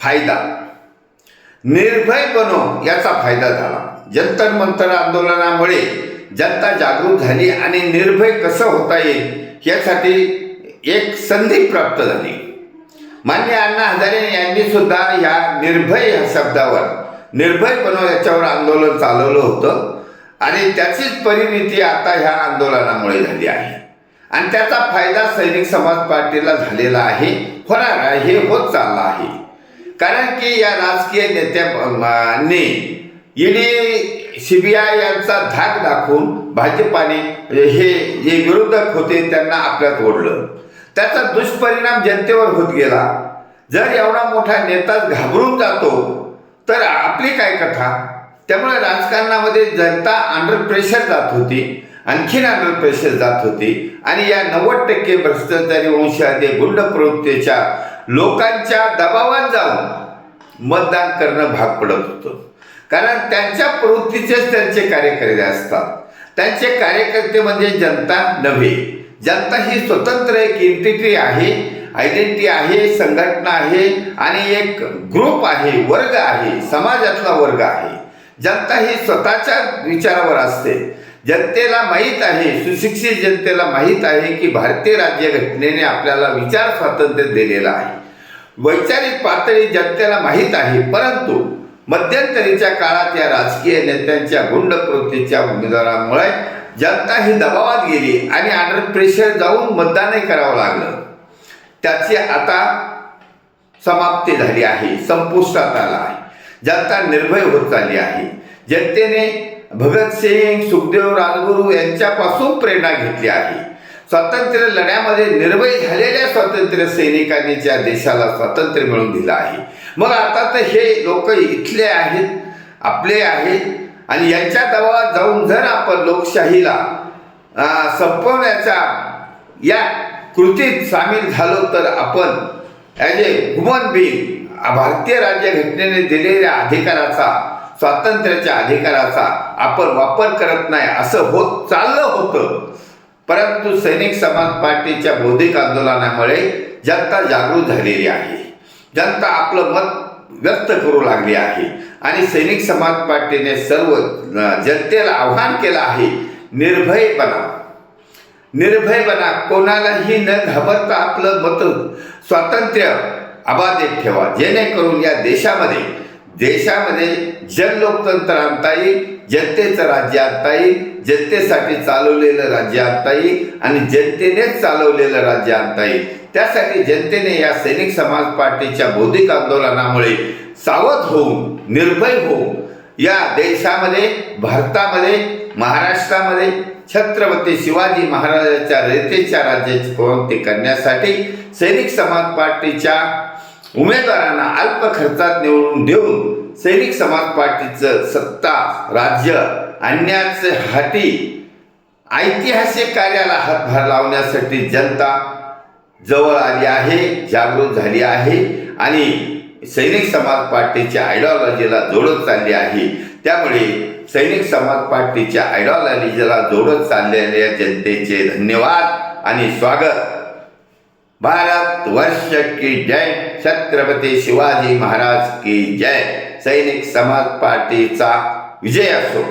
फायदा, निर्भय बनो याचा फायदा झाला. जंतर मंतर आंदोलनामुळे जनता जागृत झाली आणि निर्भय कसं होता येईल यासाठी एक संधी प्राप्त झाली. माननीय अण्णा हजारे यांनी सुद्धा या निर्भय या शब्दावर, निर्भय बनो याच्यावर आंदोलन चालवलं होतं आणि त्याचीच परिणिती आता ह्या आंदोलनामुळे झाली आहे आणि त्याचा फायदा सैनिक समाज पार्टीला झालेला आहे, होणार आहे, होत चालला आहे. कारण की या राजकीय नेत्यांनी ईडी सीबीआय यांचा धाक दाखवून भाजपाने हे जे विरोधक होते त्यांना आपल्यात ओढलं. त्याचा दुष्परिणाम जनतेवर होत गेला. जर एवढा मोठा नेताच घाबरून जातो तर आपली काय कथा. त्यामुळे राजकारणामध्ये जनता अंडर प्रेशर जात होती, आणखीन अंडर प्रेशर जात होती आणि या 90% भ्रष्टाचारी वंशाचे गुंड प्रवृत्तीच्या लोकांच्या दबावात जाऊन मतदान करणं भाग पडत होतं. कारण त्यांच्या प्रवृत्तीचेच त्यांचे कार्यकर्ते असतात. त्यांचे कार्यकर्ते म्हणजे जनता नव्हे. जनता ही स्वतंत्र एक एंटिटी आहे, आयडेंटिटी आहे, संघटना आहे आणि एक ग्रुप आहे, वर्ग आहे, समाजातला वर्ग आहे. जनता ही स्वतःच्या विचारावर असते. जनतेला माहीत आहे, सुशिक्षित जनतेला माहीत आहे की भारतीय राज्यघटनेने आपल्याला विचार स्वातंत्र्य दिलेलं आहे. वैचारिक पातळी जनतेला माहीत आहे. परंतु मध्यंतरीच्या काळात या राजकीय नेत्यांच्या गुंड प्रवृत्तीच्या उमेदवारांमुळे जनता ही दबावात गेली आणि अंडर प्रेशर जाऊन मतदानही करावं लागलं. त्याची आता समाप्ती झाली आहे, संपुष्टात आला आहे. जनता निर्भय होत चालली आहे. जनतेने भगतसिंग, सुखदेव, राजगुरू यांच्यापासून प्रेरणा घेतली आहे. स्वातंत्र्य लढ्यामध्ये निर्भय झालेल्या स्वातंत्र्य सैनिकांनी ज्या देशाला स्वातंत्र्य मिळवून दिलं आहे. मग आता तर हे लोक इथले आहेत, आपले आहेत आणि यांच्या दबावात जाऊन जर आपण लोकशाहीला संपवण्याच्या या कृतीत सामील झालो तर आपण ॲज ए ह्युमन बीइंग भारतीय राज्यघटनेने दिलेल्या अधिकाराचा, स्वातंत्र्याच्या अधिकाराचा आपण वापर करत नाही असं होत चाललं होतं. परंतु सैनिक समाज पार्टीच्या बौद्धिक आंदोलनामुळे जनता जागृत झालेली आहे. जनता आपलं मत व्यक्त करू लागली आहे आणि सैनिक समाज पार्टीने सर्व जनतेला आव्हान केलं आहे, निर्भय बना, निर्भय बना. कोणालाही न घाबरता आपलं मत स्वातंत्र्य अबाधित ठेवा, जेणेकरून या देशामध्ये जनलोकतंत्र आणता येईल, जनतेचं राज्य आणता येईल, जनतेसाठी चालवलेलं राज्य आणता येईल आणि जनतेनेच चालवलेलं राज्य आणता येईल. त्यासाठी जनतेने या सैनिक समाज पार्टीच्या बौद्धिक आंदोलनामुळे सावध होऊन, निर्भय होऊन या देशामध्ये, भारतामध्ये, महाराष्ट्रामध्ये छत्रपती शिवाजी महाराजांच्या रयतेच्या राज्याची क्रांती करण्यासाठी सैनिक समाज पार्टीच्या उमेदवारांना अल्प खर्चात निवडून देऊन सैनिक समाज पार्टीचं सत्ता राज्य आणण्याचे हाती ऐतिहासिक कार्याला हातभार लावण्यासाठी जनता जवळ आली आहे, जागृत झाली आहे आणि सैनिक समाज पार्टीच्या आयडिओलॉजीला जोडत चालली आहे. त्यामुळे सैनिक समाज पार्टीच्या आयडिओलॉजीला जोडत चाललेल्या जनतेचे धन्यवाद आणि स्वागत. भारत वर्ष की जय, छत्रपती शिवाजी महाराज की जय. सैनिक समाज पार्टीचा विजय असो.